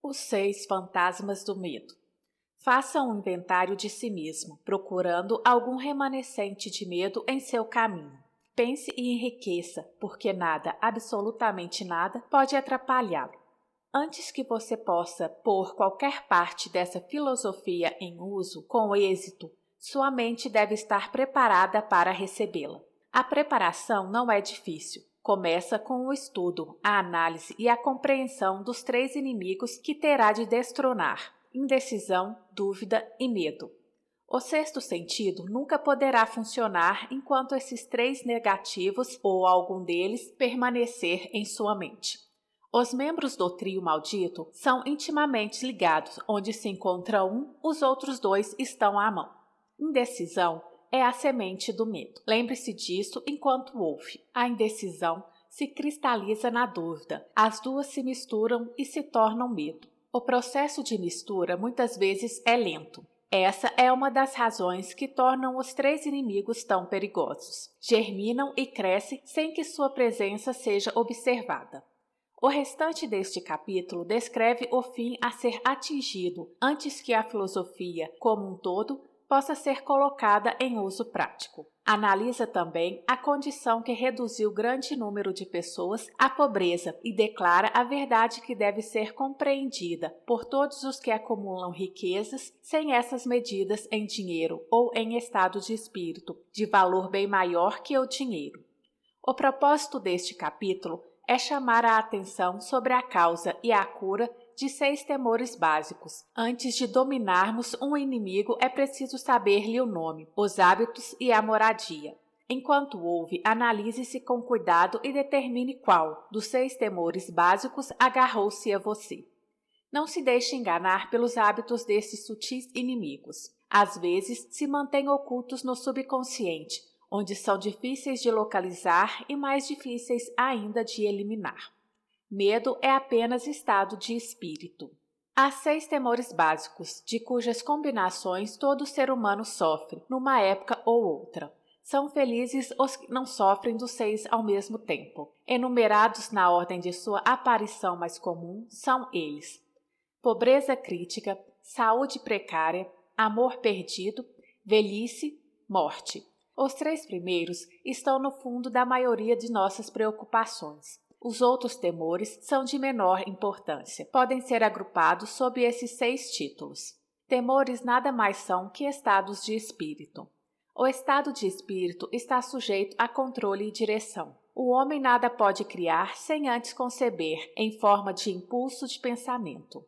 Os 6 fantasmas do medo. Faça um inventário de si mesmo, procurando algum remanescente de medo em seu caminho. Pense e enriqueça, porque nada, absolutamente nada, pode atrapalhá-lo. Antes que você possa pôr qualquer parte dessa filosofia em uso com êxito, sua mente deve estar preparada para recebê-la. A preparação não é difícil. Começa com o estudo, a análise e a compreensão dos 3 inimigos que terá de destronar: indecisão, dúvida e medo. O sexto sentido nunca poderá funcionar enquanto esses 3 negativos ou algum deles permanecer em sua mente. Os membros do trio maldito são intimamente ligados, onde se encontra um, os outros 2 estão à mão. Indecisão é a semente do medo. Lembre-se disso enquanto ouve. A indecisão se cristaliza na dúvida. As duas se misturam e se tornam medo. O processo de mistura muitas vezes é lento. Essa é uma das razões que tornam os 3 inimigos tão perigosos. Germinam e crescem sem que sua presença seja observada. O restante deste capítulo descreve o fim a ser atingido antes que a filosofia, como um todo, possa ser colocada em uso prático. Analisa também a condição que reduziu grande número de pessoas à pobreza e declara a verdade que deve ser compreendida por todos os que acumulam riquezas sem essas medidas em dinheiro ou em estado de espírito, de valor bem maior que o dinheiro. O propósito deste capítulo é chamar a atenção sobre a causa e a cura de 6 temores básicos. Antes de dominarmos um inimigo, é preciso saber-lhe o nome, os hábitos e a moradia. Enquanto ouve, analise-se com cuidado e determine qual dos 6 temores básicos agarrou-se a você. Não se deixe enganar pelos hábitos desses sutis inimigos. Às vezes, se mantêm ocultos no subconsciente, onde são difíceis de localizar e mais difíceis ainda de eliminar. Medo é apenas estado de espírito. Há 6 temores básicos, de cujas combinações todo ser humano sofre, numa época ou outra. São felizes os que não sofrem dos 6 ao mesmo tempo. Enumerados na ordem de sua aparição mais comum, são eles: pobreza crítica, saúde precária, amor perdido, velhice, morte. Os 3 primeiros estão no fundo da maioria de nossas preocupações. Os outros temores são de menor importância. Podem ser agrupados sob esses 6 títulos. Temores nada mais são que estados de espírito. O estado de espírito está sujeito a controle e direção. O homem nada pode criar sem antes conceber, em forma de impulso de pensamento.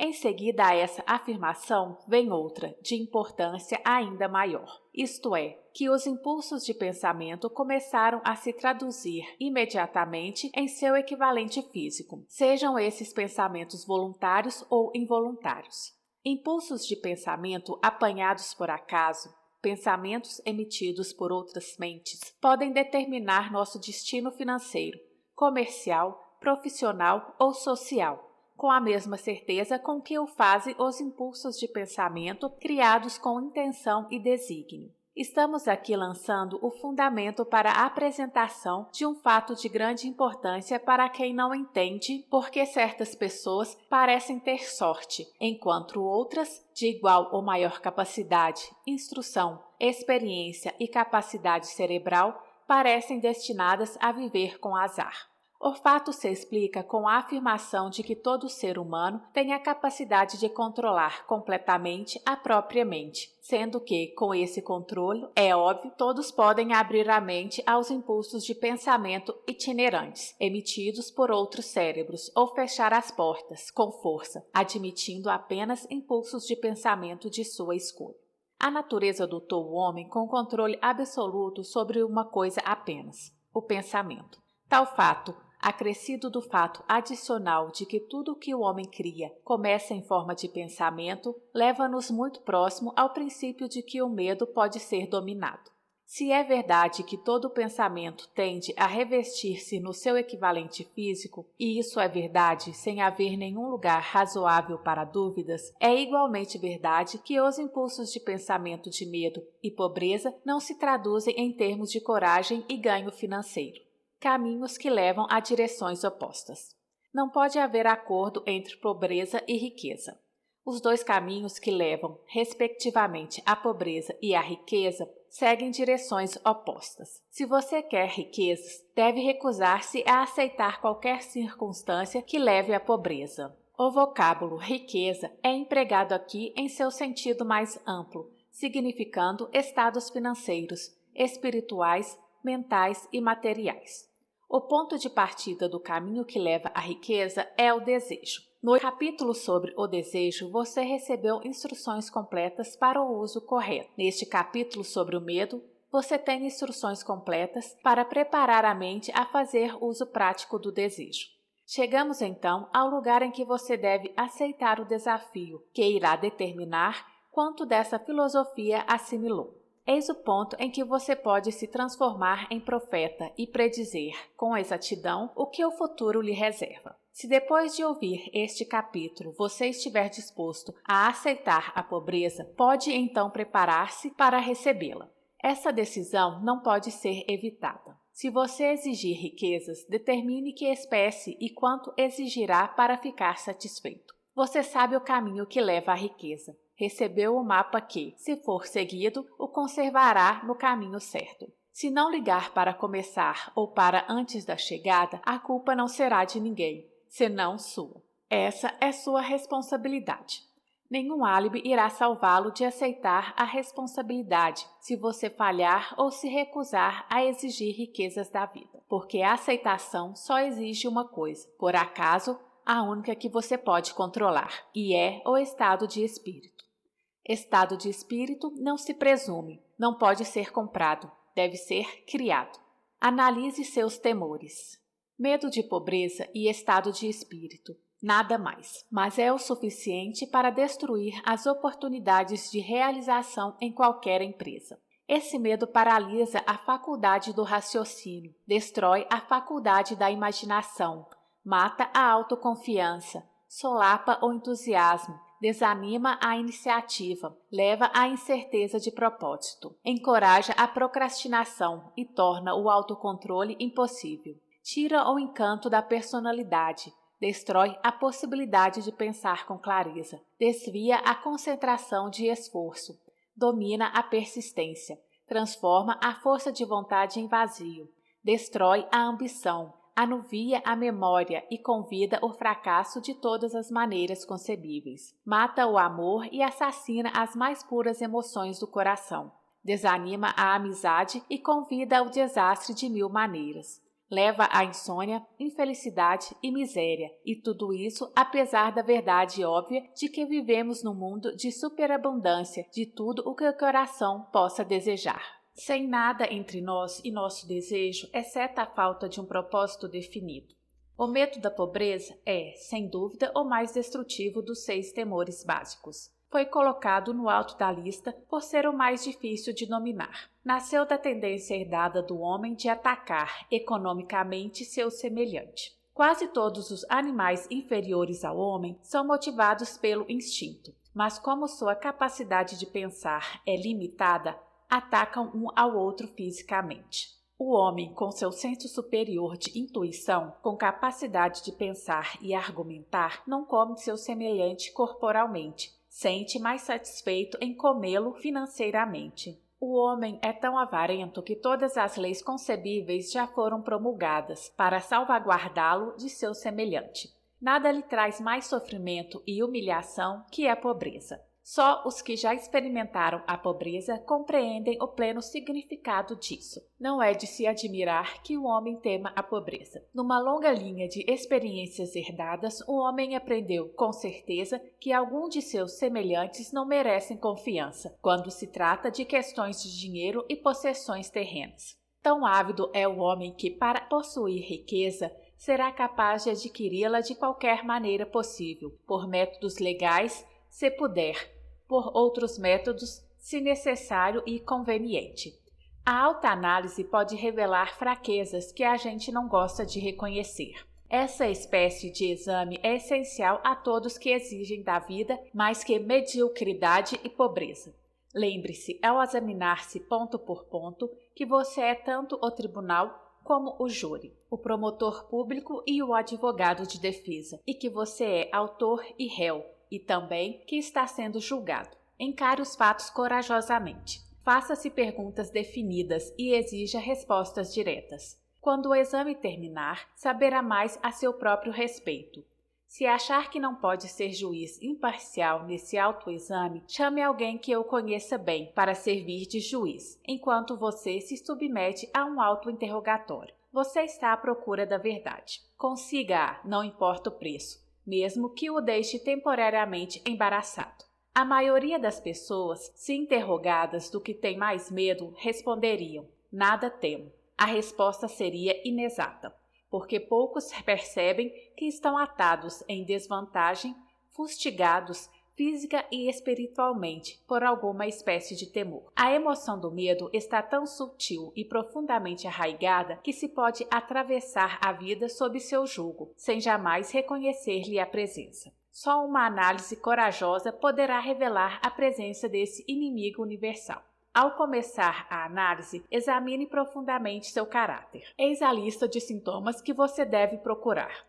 Em seguida a essa afirmação vem outra, de importância ainda maior. Isto é, que os impulsos de pensamento começaram a se traduzir imediatamente em seu equivalente físico, sejam esses pensamentos voluntários ou involuntários. Impulsos de pensamento apanhados por acaso, pensamentos emitidos por outras mentes, podem determinar nosso destino financeiro, comercial, profissional ou social, com a mesma certeza com que o fazem os impulsos de pensamento criados com intenção e desígnio. Estamos aqui lançando o fundamento para a apresentação de um fato de grande importância para quem não entende porque certas pessoas parecem ter sorte, enquanto outras, de igual ou maior capacidade, instrução, experiência e capacidade cerebral, parecem destinadas a viver com azar. O fato se explica com a afirmação de que todo ser humano tem a capacidade de controlar completamente a própria mente, sendo que, com esse controle, é óbvio, todos podem abrir a mente aos impulsos de pensamento itinerantes, emitidos por outros cérebros, ou fechar as portas, com força, admitindo apenas impulsos de pensamento de sua escolha. A natureza dotou o homem com controle absoluto sobre uma coisa apenas: o pensamento. Tal fato, acrescido do fato adicional de que tudo o que o homem cria começa em forma de pensamento, leva-nos muito próximo ao princípio de que o medo pode ser dominado. Se é verdade que todo pensamento tende a revestir-se no seu equivalente físico, e isso é verdade sem haver nenhum lugar razoável para dúvidas, é igualmente verdade que os impulsos de pensamento de medo e pobreza não se traduzem em termos de coragem e ganho financeiro. Caminhos que levam a direções opostas. Não pode haver acordo entre pobreza e riqueza. Os dois caminhos que levam, respectivamente, à pobreza e à riqueza seguem direções opostas. Se você quer riquezas, deve recusar-se a aceitar qualquer circunstância que leve à pobreza. O vocábulo riqueza é empregado aqui em seu sentido mais amplo, significando estados financeiros, espirituais, mentais e materiais. O ponto de partida do caminho que leva à riqueza é o desejo. No capítulo sobre o desejo, você recebeu instruções completas para o uso correto. Neste capítulo sobre o medo, você tem instruções completas para preparar a mente a fazer uso prático do desejo. Chegamos então ao lugar em que você deve aceitar o desafio, que irá determinar quanto dessa filosofia assimilou. Eis o ponto em que você pode se transformar em profeta e predizer, com exatidão, o que o futuro lhe reserva. Se depois de ouvir este capítulo você estiver disposto a aceitar a pobreza, pode então preparar-se para recebê-la. Essa decisão não pode ser evitada. Se você exigir riquezas, determine que espécie e quanto exigirá para ficar satisfeito. Você sabe o caminho que leva à riqueza. Recebeu o mapa que, se for seguido, o conservará no caminho certo. Se não ligar para começar ou para antes da chegada, a culpa não será de ninguém, senão sua. Essa é sua responsabilidade. Nenhum álibi irá salvá-lo de aceitar a responsabilidade se você falhar ou se recusar a exigir riquezas da vida, porque a aceitação só exige uma coisa, por acaso, a única que você pode controlar, e é o estado de espírito. Estado de espírito não se presume, não pode ser comprado, deve ser criado. Analise seus temores. Medo de pobreza e estado de espírito. Nada mais, mas é o suficiente para destruir as oportunidades de realização em qualquer empresa. Esse medo paralisa a faculdade do raciocínio, destrói a faculdade da imaginação, mata a autoconfiança, solapa o entusiasmo, desanima a iniciativa, leva à incerteza de propósito, encoraja a procrastinação e torna o autocontrole impossível. Tira o encanto da personalidade, destrói a possibilidade de pensar com clareza, desvia a concentração de esforço, domina a persistência, transforma a força de vontade em vazio, destrói a ambição, anuvia a memória e convida o fracasso de todas as maneiras concebíveis. Mata o amor e assassina as mais puras emoções do coração. Desanima a amizade e convida ao desastre de mil maneiras. Leva à insônia, infelicidade e miséria, e tudo isso apesar da verdade óbvia de que vivemos num mundo de superabundância de tudo o que o coração possa desejar. Sem nada entre nós e nosso desejo, exceto a falta de um propósito definido. O medo da pobreza é, sem dúvida, o mais destrutivo dos 6 temores básicos. Foi colocado no alto da lista por ser o mais difícil de dominar. Nasceu da tendência herdada do homem de atacar economicamente seu semelhante. Quase todos os animais inferiores ao homem são motivados pelo instinto, mas como sua capacidade de pensar é limitada, atacam um ao outro fisicamente. O homem, com seu senso superior de intuição, com capacidade de pensar e argumentar, não come seu semelhante corporalmente, sente mais satisfeito em comê-lo financeiramente. O homem é tão avarento que todas as leis concebíveis já foram promulgadas para salvaguardá-lo de seu semelhante. Nada lhe traz mais sofrimento e humilhação que a pobreza. Só os que já experimentaram a pobreza compreendem o pleno significado disso. Não é de se admirar que o homem tema a pobreza. Numa longa linha de experiências herdadas, o homem aprendeu, com certeza, que alguns de seus semelhantes não merecem confiança, quando se trata de questões de dinheiro e possessões terrenas. Tão ávido é o homem que, para possuir riqueza, será capaz de adquiri-la de qualquer maneira possível, por métodos legais, se puder, por outros métodos, se necessário e conveniente. A alta análise pode revelar fraquezas que a gente não gosta de reconhecer. Essa espécie de exame é essencial a todos que exigem da vida mais que mediocridade e pobreza. Lembre-se, ao examinar-se ponto por ponto, que você é tanto o tribunal como o júri, o promotor público e o advogado de defesa, e que você é autor e réu, e também que está sendo julgado. Encare os fatos corajosamente. Faça-se perguntas definidas e exija respostas diretas. Quando o exame terminar, saberá mais a seu próprio respeito. Se achar que não pode ser juiz imparcial nesse autoexame, chame alguém que o conheça bem para servir de juiz, enquanto você se submete a um autointerrogatório. Você está à procura da verdade. Consiga-a, não importa o preço, mesmo que o deixe temporariamente embaraçado. A maioria das pessoas, se interrogadas do que tem mais medo, responderiam: nada temo. A resposta seria inexata, porque poucos percebem que estão atados em desvantagem, fustigados física e espiritualmente por alguma espécie de temor. A emoção do medo está tão sutil e profundamente arraigada que se pode atravessar a vida sob seu jugo, sem jamais reconhecer-lhe a presença. Só uma análise corajosa poderá revelar a presença desse inimigo universal. Ao começar a análise, examine profundamente seu caráter. Eis a lista de sintomas que você deve procurar.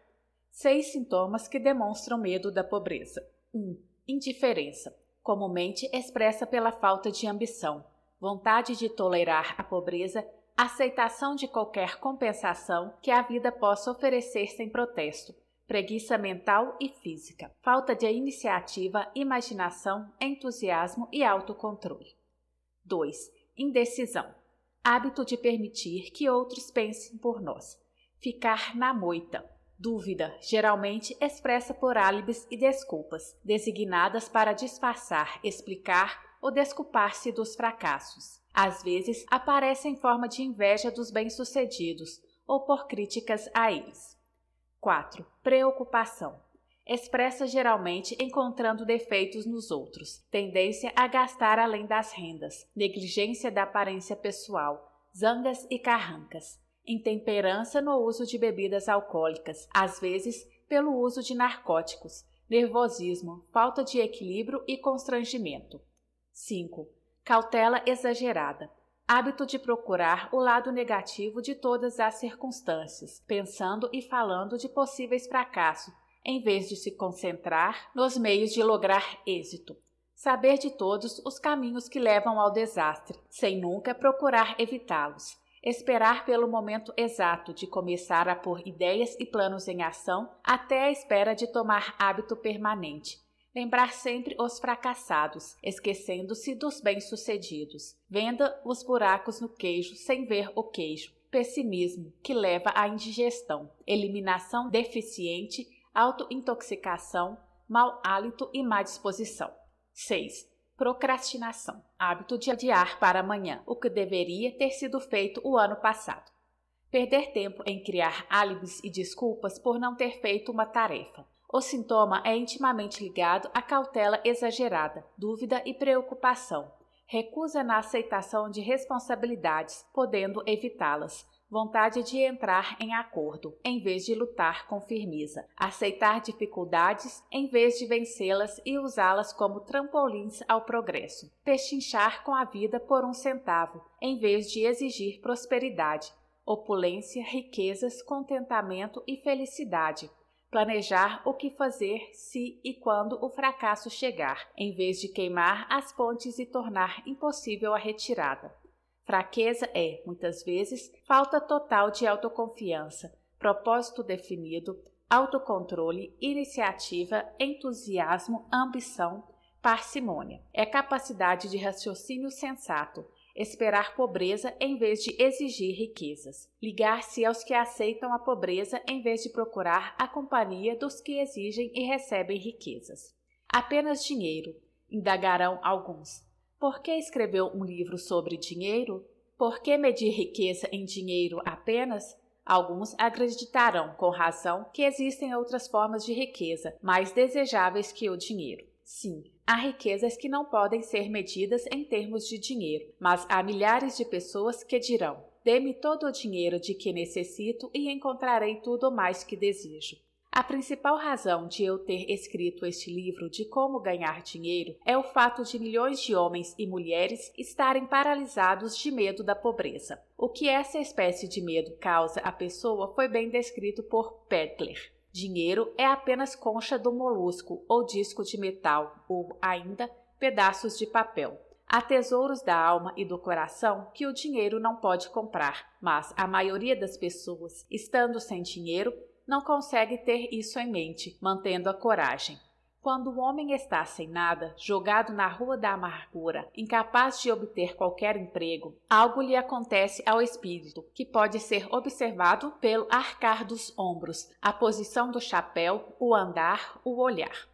6 sintomas que demonstram medo da pobreza. 1. Indiferença, comumente expressa pela falta de ambição, vontade de tolerar a pobreza, aceitação de qualquer compensação que a vida possa oferecer sem protesto, preguiça mental e física, falta de iniciativa, imaginação, entusiasmo e autocontrole. 2. Indecisão. Hábito de permitir que outros pensem por nós. Ficar na moita. Dúvida, geralmente expressa por álibis e desculpas, designadas para disfarçar, explicar ou desculpar-se dos fracassos. Às vezes, aparece em forma de inveja dos bem-sucedidos ou por críticas a eles. 4. Preocupação. Expressa geralmente encontrando defeitos nos outros, tendência a gastar além das rendas, negligência da aparência pessoal, zangas e carrancas, intemperança no uso de bebidas alcoólicas, às vezes pelo uso de narcóticos, nervosismo, falta de equilíbrio e constrangimento. 5. Cautela exagerada. Hábito de procurar o lado negativo de todas as circunstâncias, pensando e falando de possíveis fracassos, em vez de se concentrar nos meios de lograr êxito. Saber de todos os caminhos que levam ao desastre, sem nunca procurar evitá-los. Esperar pelo momento exato de começar a pôr ideias e planos em ação até a espera de tomar hábito permanente. Lembrar sempre os fracassados, esquecendo-se dos bem-sucedidos. Venda os buracos no queijo sem ver o queijo. Pessimismo, que leva à indigestão. Eliminação deficiente, autointoxicação, mau hálito e má disposição. 6. Procrastinação. Hábito de adiar para amanhã, o que deveria ter sido feito o ano passado. Perder tempo em criar álibis e desculpas por não ter feito uma tarefa. O sintoma é intimamente ligado à cautela exagerada, dúvida e preocupação, recusa na aceitação de responsabilidades, podendo evitá-las, vontade de entrar em acordo, em vez de lutar com firmeza, aceitar dificuldades em vez de vencê-las e usá-las como trampolins ao progresso, pechinchar com a vida por um centavo, em vez de exigir prosperidade, opulência, riquezas, contentamento e felicidade, planejar o que fazer se e quando o fracasso chegar, em vez de queimar as pontes e tornar impossível a retirada. Fraqueza é, muitas vezes, falta total de autoconfiança, propósito definido, autocontrole, iniciativa, entusiasmo, ambição, parcimônia. É capacidade de raciocínio sensato, esperar pobreza em vez de exigir riquezas, ligar-se aos que aceitam a pobreza em vez de procurar a companhia dos que exigem e recebem riquezas. Apenas dinheiro, indagarão alguns. Por que escreveu um livro sobre dinheiro? Por que medir riqueza em dinheiro apenas? Alguns acreditarão, com razão, que existem outras formas de riqueza, mais desejáveis que o dinheiro. Sim, há riquezas que não podem ser medidas em termos de dinheiro, mas há milhares de pessoas que dirão: dê-me todo o dinheiro de que necessito e encontrarei tudo o mais que desejo. A principal razão de eu ter escrito este livro de como ganhar dinheiro é o fato de milhões de homens e mulheres estarem paralisados de medo da pobreza. O que essa espécie de medo causa à pessoa foi bem descrito por Petler. Dinheiro é apenas concha do molusco ou disco de metal, ou ainda pedaços de papel. Há tesouros da alma e do coração que o dinheiro não pode comprar, mas a maioria das pessoas, estando sem dinheiro, não consegue ter isso em mente, mantendo a coragem. Quando o homem está sem nada, jogado na rua da amargura, incapaz de obter qualquer emprego, algo lhe acontece ao espírito, que pode ser observado pelo arcar dos ombros, a posição do chapéu, o andar, o olhar.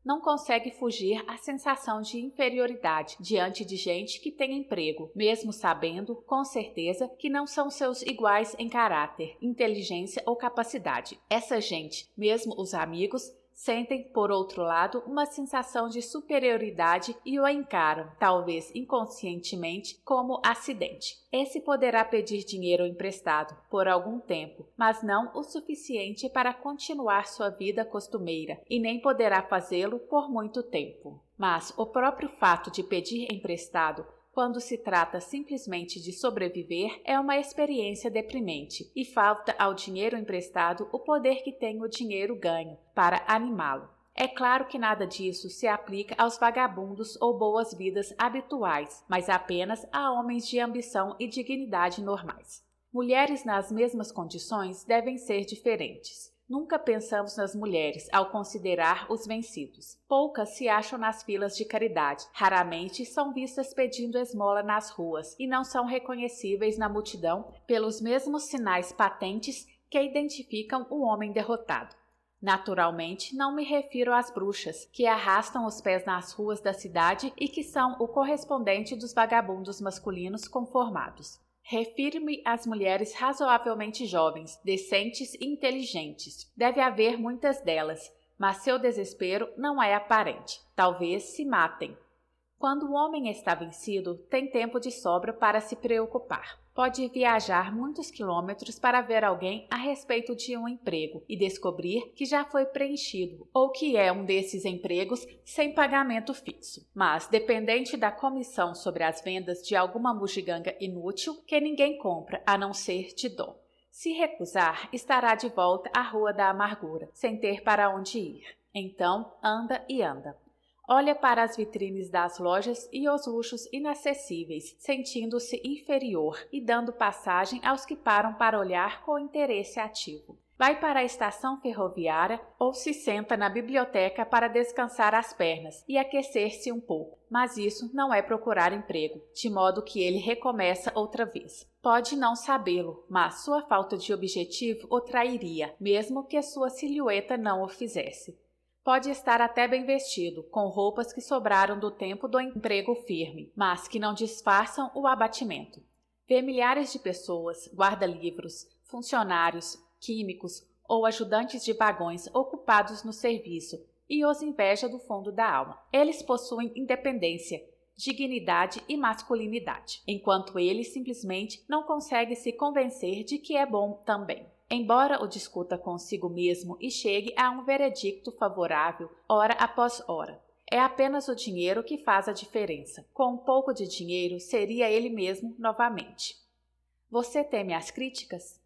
Não consegue fugir à sensação de inferioridade diante de gente que tem emprego, mesmo sabendo, com certeza, que não são seus iguais em caráter, inteligência ou capacidade. Essa gente, mesmo os amigos, sentem, por outro lado, uma sensação de superioridade e o encaram, talvez inconscientemente, como acidente. Esse poderá pedir dinheiro emprestado por algum tempo, mas não o suficiente para continuar sua vida costumeira, e nem poderá fazê-lo por muito tempo. Mas o próprio fato de pedir emprestado, quando se trata simplesmente de sobreviver, é uma experiência deprimente e falta ao dinheiro emprestado o poder que tem o dinheiro ganho para animá-lo. É claro que nada disso se aplica aos vagabundos ou boas-vidas habituais, mas apenas a homens de ambição e dignidade normais. Mulheres nas mesmas condições devem ser diferentes. Nunca pensamos nas mulheres ao considerar os vencidos. Poucas se acham nas filas de caridade, raramente são vistas pedindo esmola nas ruas e não são reconhecíveis na multidão pelos mesmos sinais patentes que identificam o homem derrotado. Naturalmente, não me refiro às bruxas, que arrastam os pés nas ruas da cidade e que são o correspondente dos vagabundos masculinos conformados. Refiro-me às mulheres razoavelmente jovens, decentes e inteligentes. Deve haver muitas delas, mas seu desespero não é aparente. Talvez se matem. Quando o homem está vencido, tem tempo de sobra para se preocupar. Pode viajar muitos quilômetros para ver alguém a respeito de um emprego e descobrir que já foi preenchido ou que é um desses empregos sem pagamento fixo, mas dependente da comissão sobre as vendas de alguma bugiganga inútil que ninguém compra a não ser de dó. Se recusar, estará de volta à Rua da Amargura, sem ter para onde ir. Então, anda e anda. Olha para as vitrines das lojas e os luxos inacessíveis, sentindo-se inferior e dando passagem aos que param para olhar com interesse ativo. Vai para a estação ferroviária ou se senta na biblioteca para descansar as pernas e aquecer-se um pouco, mas isso não é procurar emprego, de modo que ele recomeça outra vez. Pode não sabê-lo, mas sua falta de objetivo o trairia, mesmo que sua silhueta não o fizesse. Pode estar até bem vestido, com roupas que sobraram do tempo do emprego firme, mas que não disfarçam o abatimento. Vê milhares de pessoas, guarda-livros, funcionários, químicos ou ajudantes de vagões ocupados no serviço e os inveja do fundo da alma. Eles possuem independência, dignidade e masculinidade, enquanto ele simplesmente não consegue se convencer de que é bom também. Embora o discuta consigo mesmo e chegue a um veredicto favorável, hora após hora. É apenas o dinheiro que faz a diferença. Com um pouco de dinheiro, seria ele mesmo novamente. Você teme as críticas?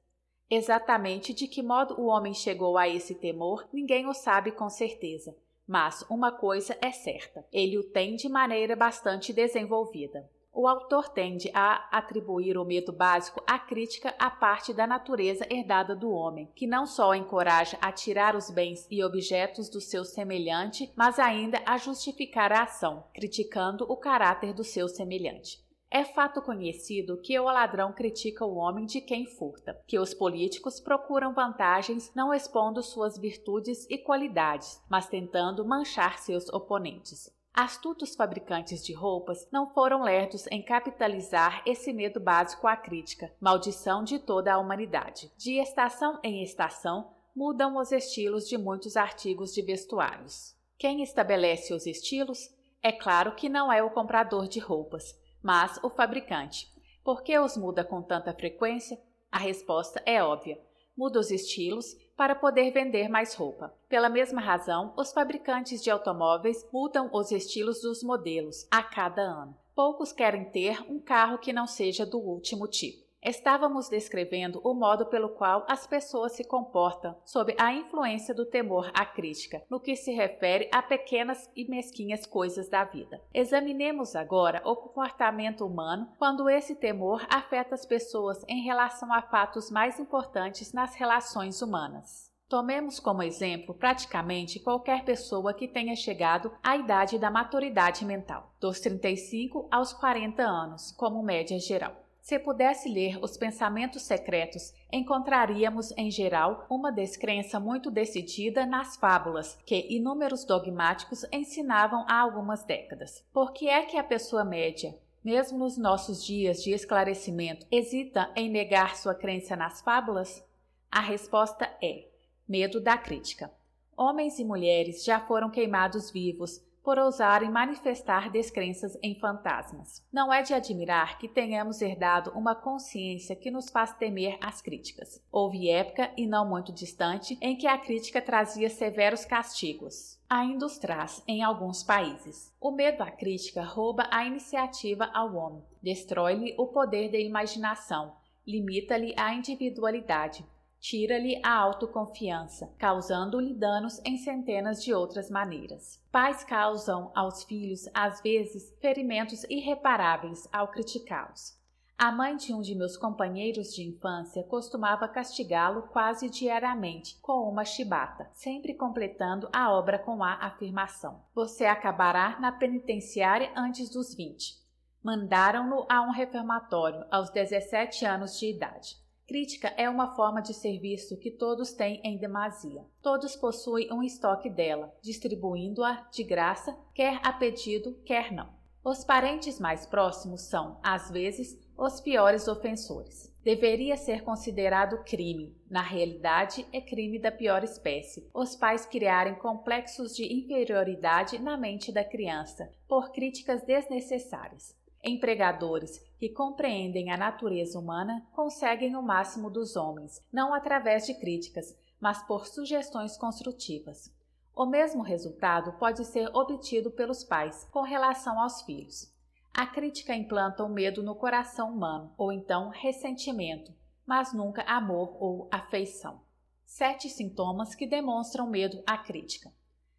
Exatamente de que modo o homem chegou a esse temor, ninguém o sabe com certeza. Mas uma coisa é certa, ele o tem de maneira bastante desenvolvida. O autor tende a atribuir o medo básico à crítica à parte da natureza herdada do homem, que não só o encoraja a tirar os bens e objetos do seu semelhante, mas ainda a justificar a ação, criticando o caráter do seu semelhante. É fato conhecido que o ladrão critica o homem de quem furta, que os políticos procuram vantagens não expondo suas virtudes e qualidades, mas tentando manchar seus oponentes. Astutos fabricantes de roupas não foram lerdos em capitalizar esse medo básico à crítica, maldição de toda a humanidade. De estação em estação, mudam os estilos de muitos artigos de vestuários. Quem estabelece os estilos? É claro que não é o comprador de roupas, mas o fabricante. Por que os muda com tanta frequência? A resposta é óbvia. Muda os estilos, para poder vender mais roupa. Pela mesma razão, os fabricantes de automóveis mudam os estilos dos modelos a cada ano. Poucos querem ter um carro que não seja do último tipo. Estávamos descrevendo o modo pelo qual as pessoas se comportam sob a influência do temor à crítica, no que se refere a pequenas e mesquinhas coisas da vida. Examinemos agora o comportamento humano quando esse temor afeta as pessoas em relação a fatos mais importantes nas relações humanas. Tomemos como exemplo praticamente qualquer pessoa que tenha chegado à idade da maturidade mental, dos 35 aos 40 anos, como média geral. Se pudesse ler os pensamentos secretos, encontraríamos, em geral, uma descrença muito decidida nas fábulas que inúmeros dogmáticos ensinavam há algumas décadas. Por que é que a pessoa média, mesmo nos nossos dias de esclarecimento, hesita em negar sua crença nas fábulas? A resposta é: medo da crítica. Homens e mulheres já foram queimados vivos por ousarem manifestar descrenças em fantasmas. Não é de admirar que tenhamos herdado uma consciência que nos faz temer as críticas. Houve época, e não muito distante, em que a crítica trazia severos castigos. Ainda os traz em alguns países. O medo à crítica rouba a iniciativa ao homem, destrói-lhe o poder de imaginação, limita-lhe a individualidade, tira-lhe a autoconfiança, causando-lhe danos em centenas de outras maneiras. Pais causam aos filhos, às vezes, ferimentos irreparáveis ao criticá-los. A mãe de um de meus companheiros de infância costumava castigá-lo quase diariamente com uma chibata, sempre completando a obra com a afirmação: "Você acabará na penitenciária antes dos 20. Mandaram-no a um reformatório aos 17 anos de idade. Crítica é uma forma de serviço que todos têm em demasia. Todos possuem um estoque dela, distribuindo-a de graça, quer a pedido, quer não. Os parentes mais próximos são, às vezes, os piores ofensores. Deveria ser considerado crime. Na realidade, é crime da pior espécie. Os pais criarem complexos de inferioridade na mente da criança, por críticas desnecessárias. Empregadores que compreendem a natureza humana conseguem o máximo dos homens, não através de críticas, mas por sugestões construtivas. O mesmo resultado pode ser obtido pelos pais com relação aos filhos. A crítica implanta o medo no coração humano, ou então ressentimento, mas nunca amor ou afeição. 7 sintomas que demonstram medo à crítica.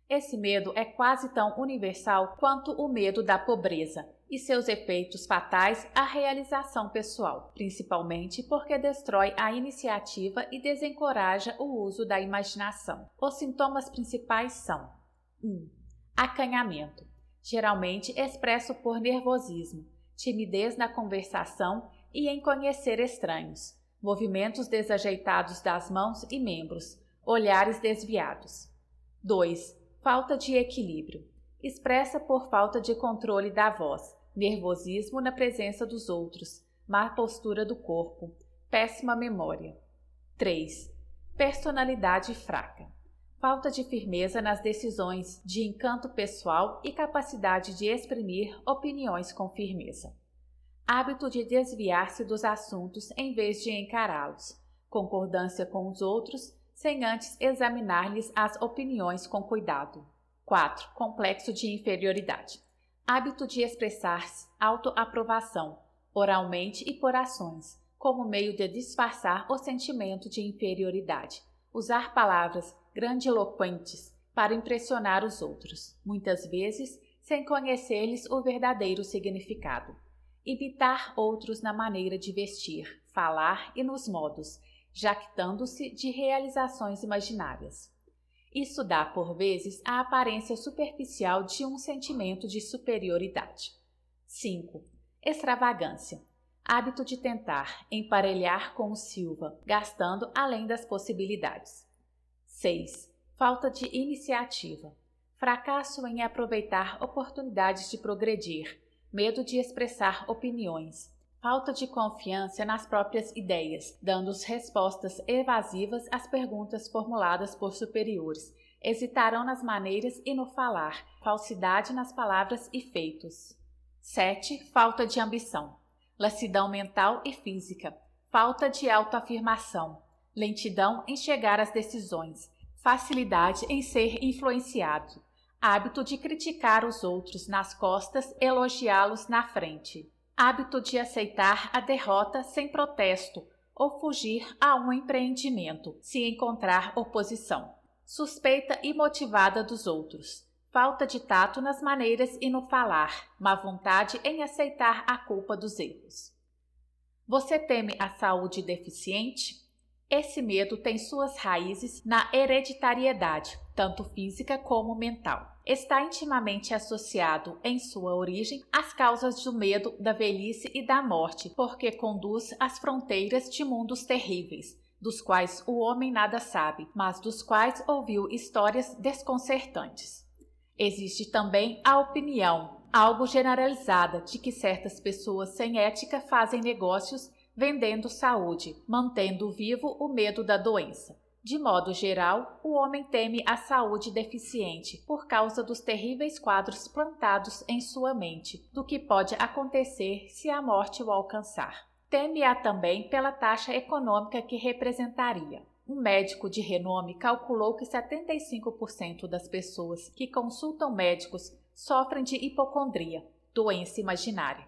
Esse medo é quase tão universal quanto o medo da pobreza e seus efeitos fatais à realização pessoal, principalmente porque destrói a iniciativa e desencoraja o uso da imaginação. Os sintomas principais são: 1. Acanhamento, geralmente expresso por nervosismo, timidez na conversação e em conhecer estranhos, movimentos desajeitados das mãos e membros, olhares desviados. 2. Falta de equilíbrio, expressa por falta de controle da voz, nervosismo na presença dos outros, má postura do corpo, péssima memória. 3. Personalidade fraca, falta de firmeza nas decisões, de encanto pessoal e capacidade de exprimir opiniões com firmeza. Hábito de desviar-se dos assuntos em vez de encará-los, concordância com os outros, sem antes examinar-lhes as opiniões com cuidado. 4. Complexo de inferioridade. Hábito de expressar-se, autoaprovação, oralmente e por ações, como meio de disfarçar o sentimento de inferioridade. Usar palavras grandiloquentes para impressionar os outros, muitas vezes sem conhecer-lhes o verdadeiro significado. Imitar outros na maneira de vestir, falar e nos modos, jactando-se de realizações imaginárias. Isso dá, por vezes, a aparência superficial de um sentimento de superioridade. 5. Extravagância. Hábito de tentar emparelhar com o Silva, gastando além das possibilidades. 6. Falta de iniciativa. Fracasso em aproveitar oportunidades de progredir, medo de expressar opiniões. Falta de confiança nas próprias ideias, dando respostas evasivas às perguntas formuladas por superiores. Hesitarão nas maneiras e no falar, falsidade nas palavras e feitos. 7. Falta de ambição. Lassidão mental e física. Falta de autoafirmação. lentidão em chegar às decisões, facilidade em ser influenciado, hábito de criticar os outros nas costas, elogiá-los na frente, hábito de aceitar a derrota sem protesto ou fugir a um empreendimento se encontrar oposição, suspeita imotivada dos outros, falta de tato nas maneiras e no falar, má vontade em aceitar a culpa dos erros. Você teme a saúde deficiente? Esse medo tem suas raízes na hereditariedade, tanto física como mental. Está intimamente associado, em sua origem, às causas do medo da velhice e da morte, porque conduz às fronteiras de mundos terríveis, dos quais o homem nada sabe, mas dos quais ouviu histórias desconcertantes. Existe também a opinião, algo generalizada, de que certas pessoas sem ética fazem negócios vendendo saúde, mantendo vivo o medo da doença. De modo geral, o homem teme a saúde deficiente por causa dos terríveis quadros plantados em sua mente, do que pode acontecer se a morte o alcançar. Teme-a também pela taxa econômica que representaria. Um médico de renome calculou que 75% das pessoas que consultam médicos sofrem de hipocondria, doença imaginária.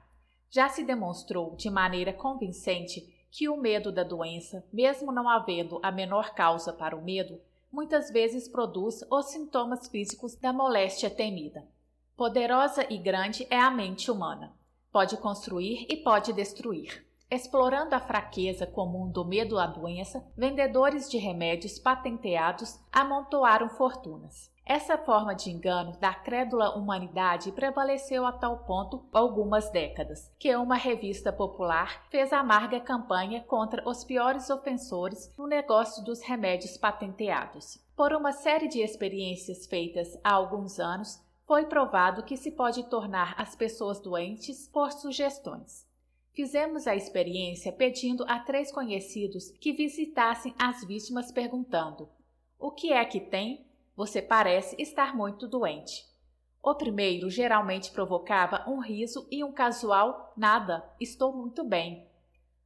Já se demonstrou de maneira convincente que o medo da doença, mesmo não havendo a menor causa para o medo, muitas vezes produz os sintomas físicos da moléstia temida. Poderosa e grande é a mente humana. Pode construir e pode destruir. Explorando a fraqueza comum do medo à doença, vendedores de remédios patenteados amontoaram fortunas. Essa forma de engano da crédula humanidade prevaleceu a tal ponto algumas décadas, que uma revista popular fez amarga campanha contra os piores ofensores no negócio dos remédios patenteados. Por uma série de experiências feitas há alguns anos, foi provado que se pode tornar as pessoas doentes por sugestões. Fizemos a experiência pedindo a 3 conhecidos que visitassem as vítimas perguntando: "O que é que tem? Você parece estar muito doente." O primeiro geralmente provocava um riso e um casual "nada, estou muito bem."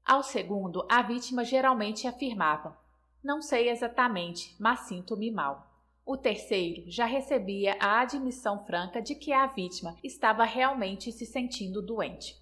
Ao segundo, a vítima geralmente afirmava: "Não sei exatamente, mas sinto-me mal." O terceiro já recebia a admissão franca de que a vítima estava realmente se sentindo doente.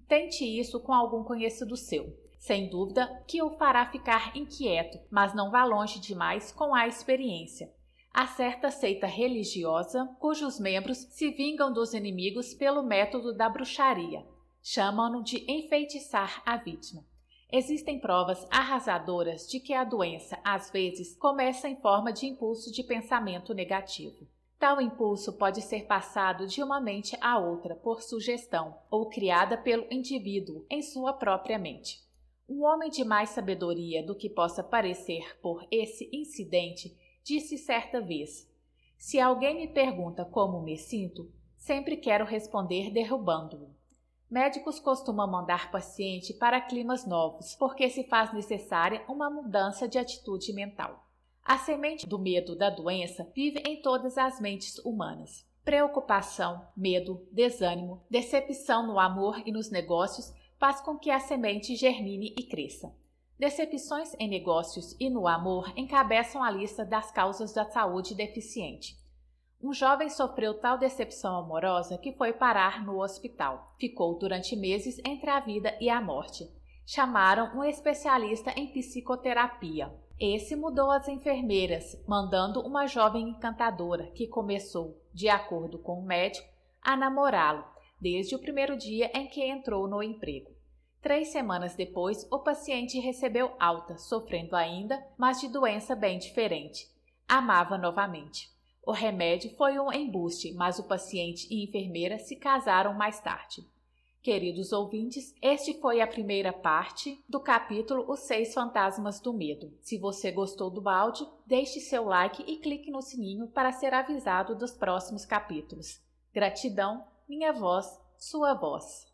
Tente isso com algum conhecido seu. Sem dúvida que o fará ficar inquieto, mas não vá longe demais com a experiência. Há certa seita religiosa cujos membros se vingam dos inimigos pelo método da bruxaria. Chamam-no de enfeitiçar a vítima. Existem provas arrasadoras de que a doença, às vezes, começa em forma de impulso de pensamento negativo. Tal impulso pode ser passado de uma mente a outra por sugestão ou criada pelo indivíduo em sua própria mente. Um homem de mais sabedoria do que possa parecer por esse incidente disse certa vez: "Se alguém me pergunta como me sinto, sempre quero responder derrubando-o." Médicos costumam mandar paciente para climas novos, porque se faz necessária uma mudança de atitude mental. A semente do medo da doença vive em todas as mentes humanas. Preocupação, medo, desânimo, decepção no amor e nos negócios faz com que a semente germine e cresça. Decepções em negócios e no amor encabeçam a lista das causas da saúde deficiente. Um jovem sofreu tal decepção amorosa que foi parar no hospital. Ficou durante meses entre a vida e a morte. Chamaram um especialista em psicoterapia. Esse mudou as enfermeiras, mandando uma jovem encantadora que começou, de acordo com o médico, a namorá-lo, desde o primeiro dia em que entrou no emprego. 3 semanas depois, o paciente recebeu alta, sofrendo ainda, mas de doença bem diferente. Amava novamente. O remédio foi um embuste, mas o paciente e enfermeira se casaram mais tarde. Queridos ouvintes, este foi a primeira parte do capítulo Os 6 Fantasmas do Medo. Se você gostou do áudio, deixe seu like e clique no sininho para ser avisado dos próximos capítulos. Gratidão, minha voz, sua voz.